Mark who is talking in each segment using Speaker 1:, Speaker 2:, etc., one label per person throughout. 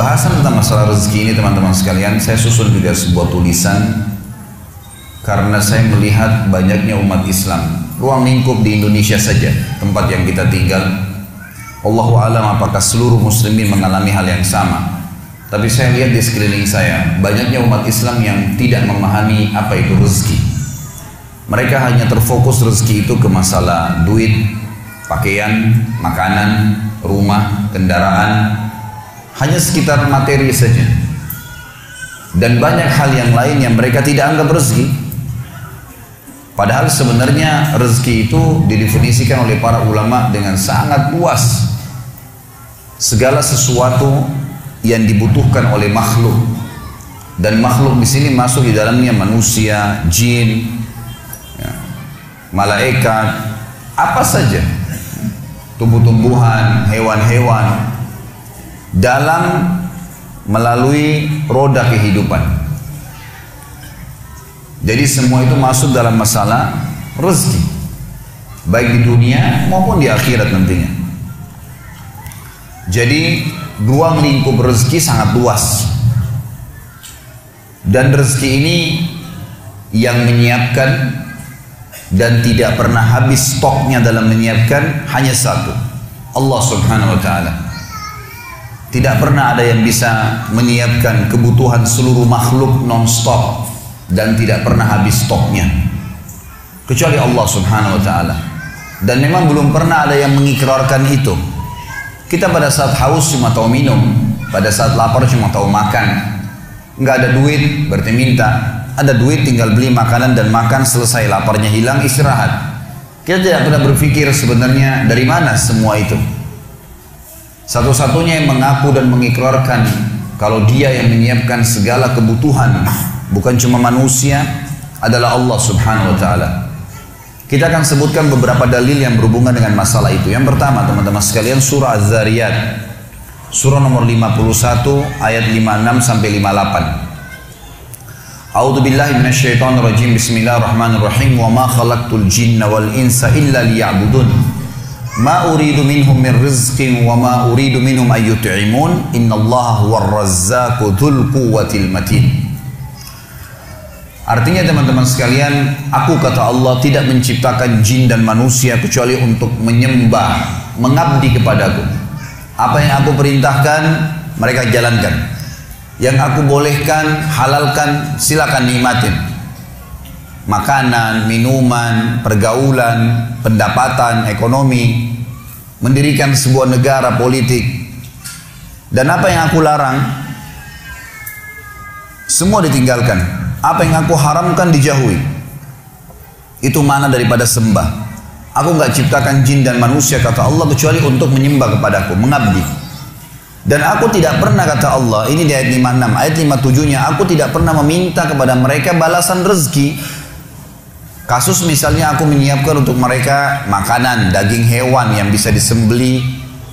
Speaker 1: Bahasan tentang masalah rezeki ini teman-teman sekalian, saya susun juga sebuah tulisan karena saya melihat banyaknya umat Islam, ruang lingkup di Indonesia saja, tempat yang kita tinggal. Allahu a'lam apakah seluruh muslimin mengalami hal yang sama. Tapi saya lihat di sekeliling saya, banyaknya umat Islam yang tidak memahami apa itu rezeki. Mereka hanya terfokus rezeki itu ke masalah duit, pakaian, makanan, rumah, kendaraan, hanya sekitar materi saja. Dan banyak hal yang lain yang mereka tidak anggap rezeki. Padahal sebenarnya rezeki itu didefinisikan oleh para ulama dengan sangat luas. Segala sesuatu yang dibutuhkan oleh makhluk, dan makhluk di sini masuk di dalamnya manusia, jin, ya, malaikat, apa saja, tumbuh-tumbuhan, hewan-hewan, dalam melalui roda kehidupan. Jadi semua itu masuk dalam masalah rezeki, baik di dunia maupun di akhirat nantinya. Jadi ruang lingkup rezeki sangat luas, dan rezeki ini yang menyiapkan dan tidak pernah habis stoknya dalam menyiapkan hanya satu, Allah subhanahu wa ta'ala. Tidak pernah ada yang bisa menyiapkan kebutuhan seluruh makhluk non-stop dan tidak pernah habis stoknya kecuali Allah subhanahu wa ta'ala. Dan memang belum pernah ada yang mengikrarkan itu. Kita pada saat haus cuma tahu minum, pada saat lapar cuma tahu makan. Nggak ada duit berarti minta, ada duit tinggal beli makanan dan makan, selesai, laparnya hilang, istirahat. Kita tidak pernah berpikir sebenarnya dari mana semua itu. Satu-satunya yang mengaku dan mengikrarkan kalau dia yang menyiapkan segala kebutuhan, bukan cuma manusia, adalah Allah subhanahu wa ta'ala. Kita akan sebutkan beberapa dalil yang berhubungan dengan masalah itu. Yang pertama teman-teman sekalian, surah Az-Zariyat, surah nomor 51 ayat 56 sampai 58. A'udzu billahi minasyaitonir rajim. Bismillahirrahmanirrahim. Wa ma khalaqtul jinna wal insa illa liya'budun. Ma uridu minhum min rizqin wa ma uridu minhum ay yut'imun. Innallaha huwar razzaqu dzul quwwatil matin. Artinya teman-teman sekalian, aku kata Allah tidak menciptakan jin dan manusia kecuali untuk menyembah, mengabdi kepadaku. Apa yang aku perintahkan mereka jalankan, yang aku bolehkan, halalkan, silakan nikmatin. Makanan, minuman, pergaulan, pendapatan, ekonomi, mendirikan sebuah negara, politik. Dan apa yang aku larang semua ditinggalkan. Apa yang aku haramkan dijauhi. Itu mana daripada sembah. Aku nggak ciptakan jin dan manusia kata Allah kecuali untuk menyembah kepadaku, mengabdi. Dan aku tidak pernah kata Allah, ini di ayat 56, ayat 57-nya, aku tidak pernah meminta kepada mereka balasan rezeki. Kasus misalnya aku menyiapkan untuk mereka makanan, daging hewan yang bisa disembeli,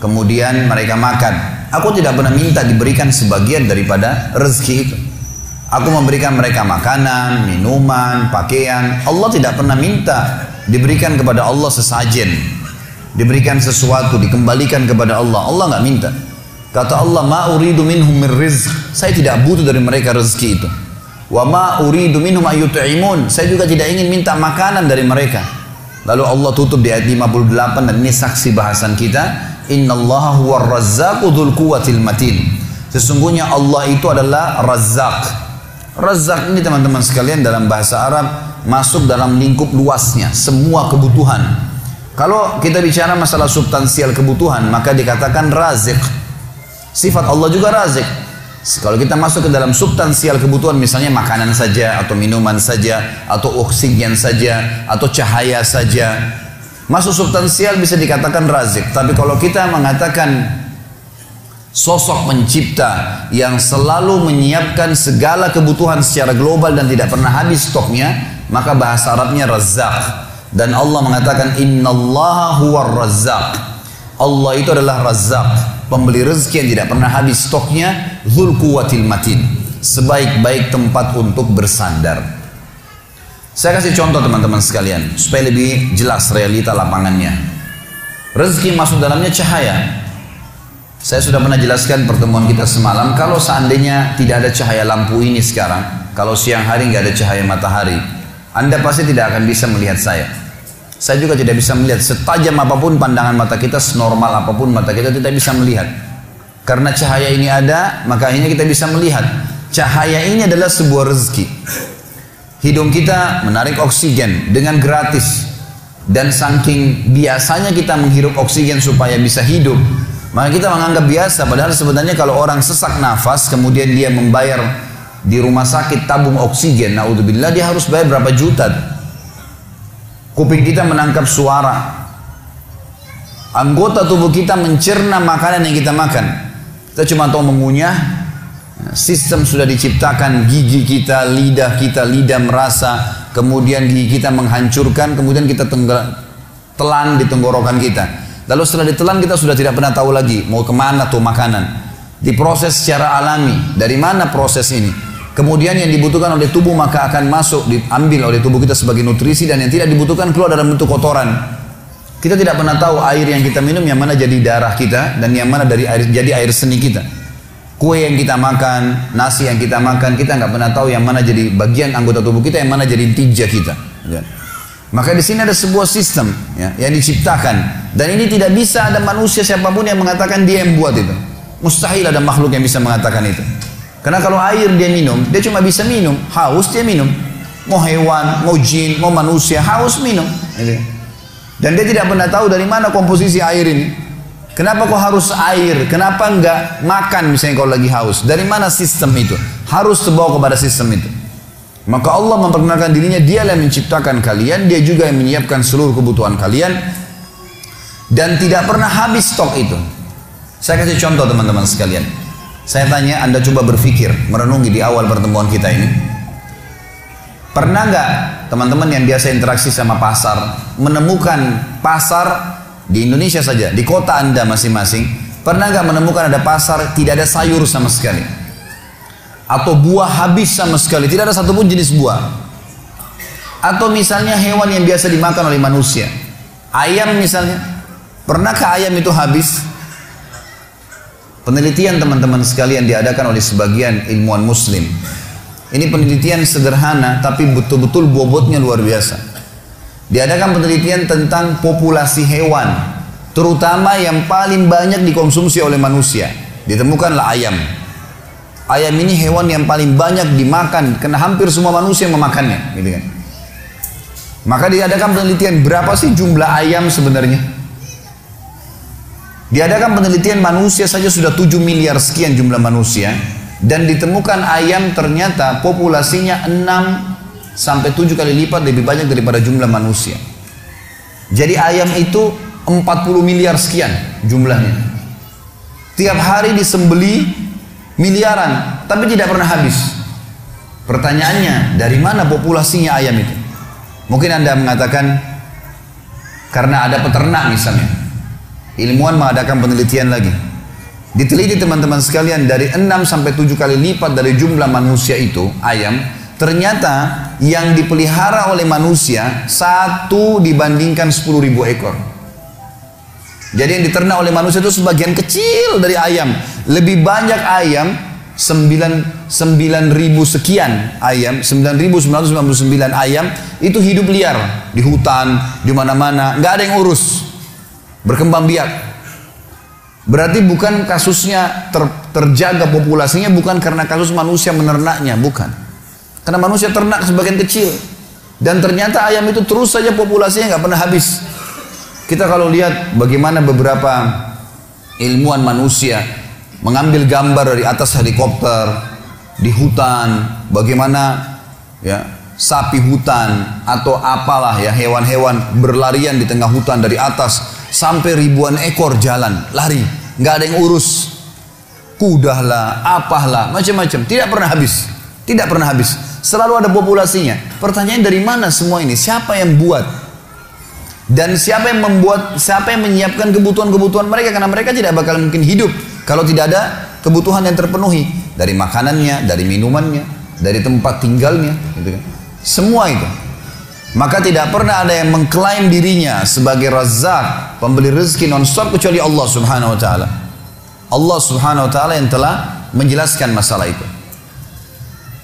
Speaker 1: kemudian mereka makan. Aku tidak pernah minta diberikan sebagian daripada rezeki itu. Aku memberikan mereka makanan, minuman, pakaian. Allah tidak pernah minta diberikan kepada Allah sesajen, diberikan sesuatu, dikembalikan kepada Allah. Allah nggak minta. Kata Allah, ma uridu minhum min rizq. Saya tidak butuh dari mereka rezeki itu. Wa ma uridu minhum ayyut'imun. Saya juga tidak ingin minta makanan dari mereka. Lalu Allah tutup di ayat 58, dan ini saksi bahasan kita. Innallaha huwar razzaqu dzul quwwatil matin. Sesungguhnya Allah itu adalah Razzaq. Razzaq ini teman-teman sekalian dalam bahasa Arab masuk dalam lingkup luasnya semua kebutuhan. Kalau kita bicara masalah substansial kebutuhan, maka dikatakan razik. Sifat Allah juga razik. Kalau kita masuk ke dalam substansial kebutuhan, misalnya makanan saja, atau minuman saja, atau oksigen saja, atau cahaya saja, masuk substansial bisa dikatakan razik. Tapi kalau kita mengatakan sosok pencipta yang selalu menyiapkan segala kebutuhan secara global dan tidak pernah habis stoknya, maka bahasa Arabnya Razzaq. Dan Allah mengatakan innallaha huwar razzaq. Allah itu adalah Razzaq, pemberi rezeki yang tidak pernah habis stoknya, dzul quwwatil matin, sebaik-baik tempat untuk bersandar. Saya kasih contoh teman-teman sekalian supaya lebih jelas realita lapangannya. Rezeki masuk dalamnya cahaya. Saya sudah pernah jelaskan pertemuan kita semalam, kalau seandainya tidak ada cahaya lampu ini sekarang, kalau siang hari nggak ada cahaya matahari, Anda pasti tidak akan bisa melihat saya. Saya juga tidak bisa melihat, setajam apapun pandangan mata kita, senormal apapun mata kita tidak bisa melihat. Karena cahaya ini ada, maka akhirnya kita bisa melihat. Cahaya ini adalah sebuah rezeki. Hidung kita menarik oksigen dengan gratis. Dan saking biasanya kita menghirup oksigen supaya bisa hidup, maka kita menganggap biasa. Padahal sebenarnya kalau orang sesak nafas, kemudian dia membayar di rumah sakit tabung oksigen, naudzubillah, dia harus bayar berapa juta. Kuping kita menangkap suara, anggota tubuh kita mencerna makanan yang kita makan. Kita cuma tahu mengunyah. Sistem sudah diciptakan, gigi kita, lidah merasa, kemudian gigi kita menghancurkan, kemudian kita telan di tenggorokan kita. Lalu setelah ditelan kita sudah tidak pernah tahu lagi mau kemana tuh makanan. Diproses secara alami. Dari mana proses ini? Kemudian yang dibutuhkan oleh tubuh maka akan masuk, diambil oleh tubuh kita sebagai nutrisi, dan yang tidak dibutuhkan keluar dalam bentuk kotoran. Kita tidak pernah tahu air yang kita minum yang mana jadi darah kita dan yang mana dari air, jadi air seni kita. Kue yang kita makan, nasi yang kita makan, kita nggak pernah tahu yang mana jadi bagian anggota tubuh kita, yang mana jadi tija kita. Ya. Maka di sini ada sebuah sistem ya, yang diciptakan, dan ini tidak bisa ada manusia siapapun yang mengatakan dia yang buat itu. Mustahil ada makhluk yang bisa mengatakan itu. Karena kalau air dia minum, dia cuma bisa minum, haus dia minum. Mau hewan, mau jin, mau manusia, haus minum. Dan dia tidak pernah tahu dari mana komposisi air ini. Kenapa kok harus air? Kenapa enggak makan misalnya kalau lagi haus? Dari mana sistem itu? Harus terbawa kepada sistem itu. Maka Allah memperkenalkan dirinya, dialah yang menciptakan kalian, dia juga yang menyiapkan seluruh kebutuhan kalian, dan tidak pernah habis stok itu. Saya kasih contoh teman-teman sekalian. Saya tanya, Anda coba berpikir, merenungi di awal pertemuan kita ini. Pernah nggak teman-teman yang biasa interaksi sama pasar, menemukan pasar di Indonesia saja, di kota Anda masing-masing, pernah nggak menemukan ada pasar tidak ada sayur sama sekali? Atau buah habis sama sekali, tidak ada satupun jenis buah. Atau misalnya hewan yang biasa dimakan oleh manusia, ayam misalnya, pernahkah ayam itu habis? Penelitian teman-teman sekalian diadakan oleh sebagian ilmuwan muslim. Ini penelitian sederhana tapi betul-betul bobotnya luar biasa. Diadakan penelitian tentang populasi hewan, terutama yang paling banyak dikonsumsi oleh manusia. Ditemukanlah ayam. Ayam ini hewan yang paling banyak dimakan, karena hampir semua manusia memakannya, gitu kan. Maka diadakan penelitian berapa sih jumlah ayam sebenarnya. Diadakan penelitian manusia saja sudah 7 miliar sekian jumlah manusia, dan ditemukan ayam ternyata populasinya 6 sampai 7 kali lipat lebih banyak daripada jumlah manusia. Jadi ayam itu 40 miliar sekian jumlahnya. Tiap hari disembeli miliaran, tapi tidak pernah habis. Pertanyaannya, dari mana populasinya ayam itu? Mungkin Anda mengatakan karena ada peternak misalnya. Ilmuwan mengadakan penelitian lagi. Diteliti teman-teman sekalian, dari 6 sampai 7 kali lipat dari jumlah manusia itu ayam, ternyata yang dipelihara oleh manusia 1 dibandingkan 10.000 ekor. Jadi yang diternak oleh manusia itu sebagian kecil dari ayam. Lebih banyak ayam, 9.000 sekian ayam, 9.999 ayam itu hidup liar di hutan, di mana-mana, nggak ada yang urus, berkembang biak. Berarti bukan kasusnya terjaga populasinya, bukan karena kasus manusia menernaknya, bukan. Karena manusia ternak sebagian kecil, dan ternyata ayam itu terus saja populasinya nggak pernah habis. Kita kalau lihat bagaimana beberapa ilmuwan manusia mengambil gambar dari atas helikopter di hutan, bagaimana ya sapi hutan atau apalah ya hewan-hewan berlarian di tengah hutan dari atas sampai ribuan ekor jalan lari, nggak ada yang urus, kuda lah, apalah, macam-macam, tidak pernah habis, tidak pernah habis. Selalu ada populasinya. Pertanyaan, dari mana semua ini? Siapa yang buat? Dan siapa yang membuat, siapa yang menyiapkan kebutuhan-kebutuhan mereka? Karena mereka tidak bakal mungkin hidup kalau tidak ada kebutuhan yang terpenuhi. Dari makanannya, dari minumannya, dari tempat tinggalnya, gitu kan. Semua itu. Maka tidak pernah ada yang mengklaim dirinya sebagai Razzaq, pemberi rezeki non-stop, kecuali Allah Subhanahu wa ta'ala. Allah Subhanahu wa taala yang telah menjelaskan masalah itu.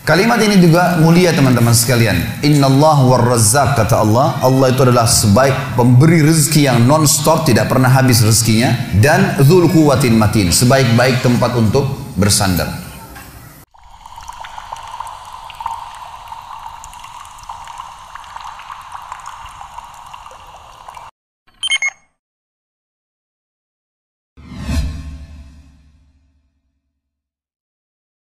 Speaker 1: Kalimat ini juga mulia teman-teman sekalian. Innallaha war-razzaq, kata Allah. Allah itu adalah sebaik pemberi rezeki yang non-stop, tidak pernah habis rezekinya. Dan dzul quwwatin matin, sebaik-baik tempat untuk bersandar.